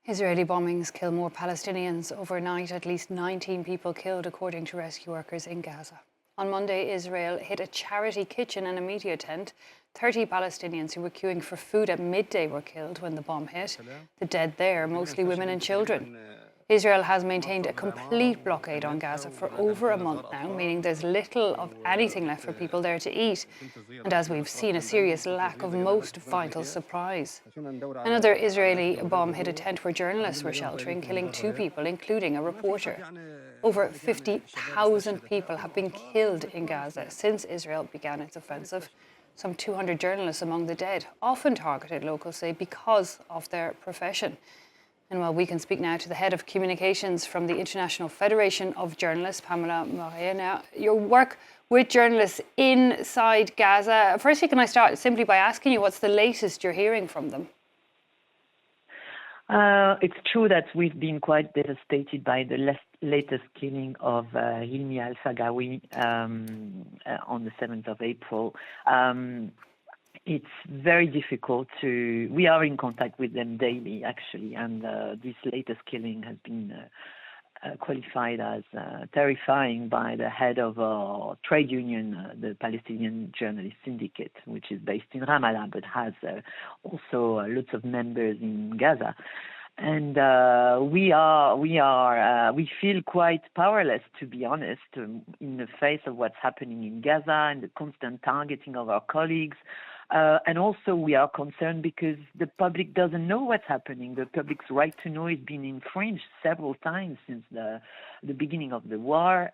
Israeli bombings kill more Palestinians overnight, at least 19 people killed, according to rescue workers in Gaza. On Monday, Israel hit a charity kitchen and a media tent. 30 Palestinians who were queuing for food at midday were killed when the bomb hit. The dead there, mostly women and children. Israel has maintained a complete blockade on Gaza for over a month now, meaning there's little of anything left for people there to eat. And as we've seen, a serious lack of most vital supplies. Another Israeli bomb hit a tent where journalists were sheltering, killing 2 people, including a reporter. Over 50,000 people have been killed in Gaza since Israel began its offensive. Some 200 journalists among the dead, often targeted, locals say, because of their profession. And well, we can speak now to the head of communications from the International Federation of Journalists, Pamela. Now, your work with journalists inside Gaza. Firstly, can I start simply by asking you what's the latest you're hearing from them? It's true that we've been quite devastated by the latest killing of Hilmi al-Sagawi on the 7th of April. It's very difficult we are in contact with them daily, actually, and this latest killing has been qualified as terrifying by the head of our trade union, the Palestinian Journalist Syndicate, which is based in Ramallah, but has also lots of members in Gaza. And we feel quite powerless, to be honest, in the face of what's happening in Gaza and the constant targeting of our colleagues. And also we are concerned because the public doesn't know what's happening. The public's right to know has been infringed several times since the beginning of the war,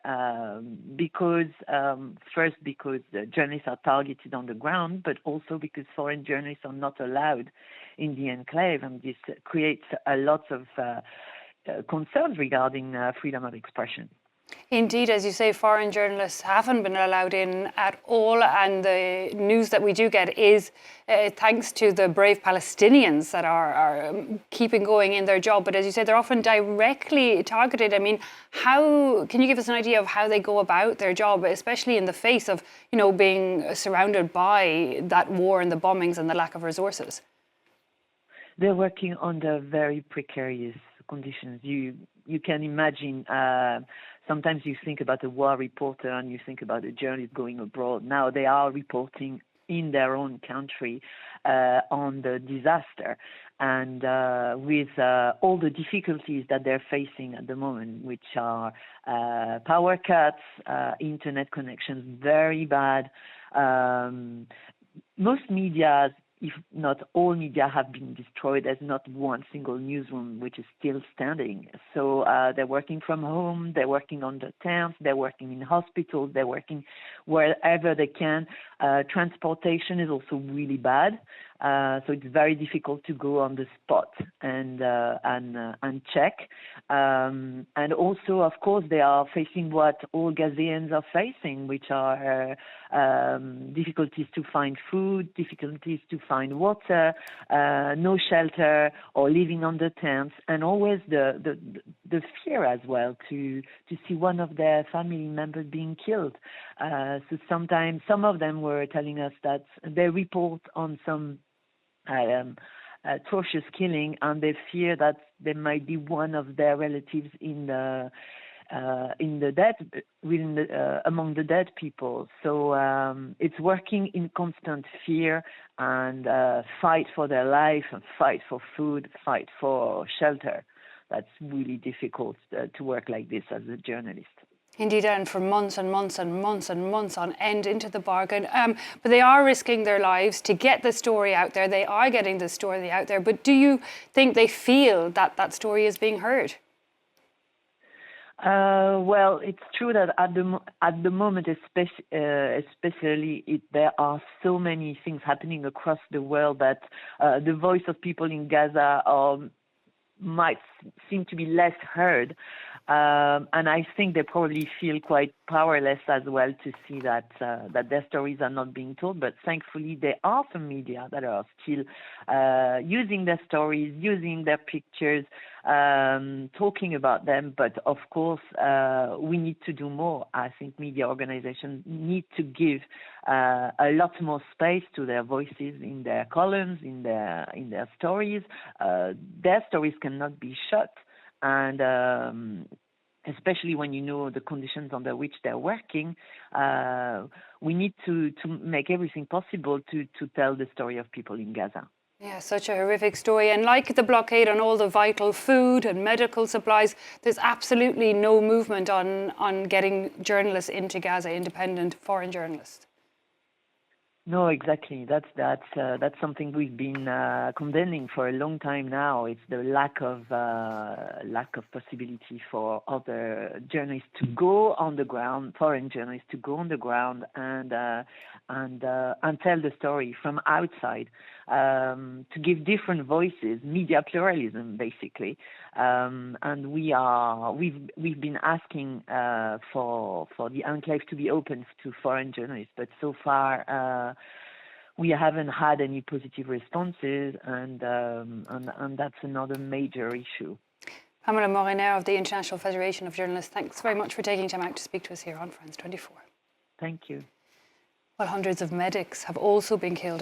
because the journalists are targeted on the ground, but also because foreign journalists are not allowed in the enclave, and this creates a lot of concerns regarding freedom of expression. Indeed, as you say, foreign journalists haven't been allowed in at all, and the news that we do get is thanks to the brave Palestinians that are keeping going in their job. But as you say, they're often directly targeted. I mean, how can you give us an idea of how they go about their job, especially in the face of, being surrounded by that war and the bombings and the lack of resources? They're working under very precarious conditions. You can imagine. Sometimes you think about a war reporter and you think about a journalist going abroad. Now they are reporting in their own country on the disaster, and with all the difficulties that they're facing at the moment, which are power cuts, internet connections very bad. Most media, if not all media, have been destroyed. There's not one single newsroom which is still standing. So they're working from home, they're working on the tents, they're working in hospitals, they're working wherever they can. Transportation is also really bad. So it's very difficult to go on the spot and check. And also, of course, they are facing what all Gazaans are facing, which are difficulties to find food, difficulties to find water, no shelter, or living under tents, and always the fear as well to see one of their family members being killed. So sometimes some of them were telling us that they report on some atrocious killing, and they fear that there might be one of their relatives among the dead people. So it's working in constant fear and fight for their life, and fight for food, fight for shelter. That's really difficult to work like this as a journalist. Indeed, and for months and months and months and months on end into the bargain. But they are risking their lives to get the story out there. They are getting the story out there. But do you think they feel that that story is being heard? Well, it's true that at the moment, especially, there are so many things happening across the world that the voice of people in Gaza might seem to be less heard. And I think they probably feel quite powerless as well to see that their stories are not being told. But thankfully, there are some media that are still using their stories, using their pictures, talking about them. But of course, we need to do more. I think media organizations need to give a lot more space to their voices in their columns, in their stories. Their stories cannot be shut, and especially when you know the conditions under which they're working, we need to make everything possible to tell the story of people in Gaza. Yeah, such a horrific story. And like the blockade on all the vital food and medical supplies, there's absolutely no movement on getting journalists into Gaza, independent foreign journalists. No, exactly. That's something we've been condemning for a long time now. It's the lack of possibility for other journalists to go on the ground, foreign journalists to go on the ground and tell the story from outside, to give different voices, media pluralism, basically. And we've been asking for the enclave to be open to foreign journalists, but so far we haven't had any positive responses, and that's another major issue. Pamela Morinière of the International Federation of Journalists, thanks very much for taking time out to speak to us here on France 24. Thank you. Well, hundreds of medics have also been killed by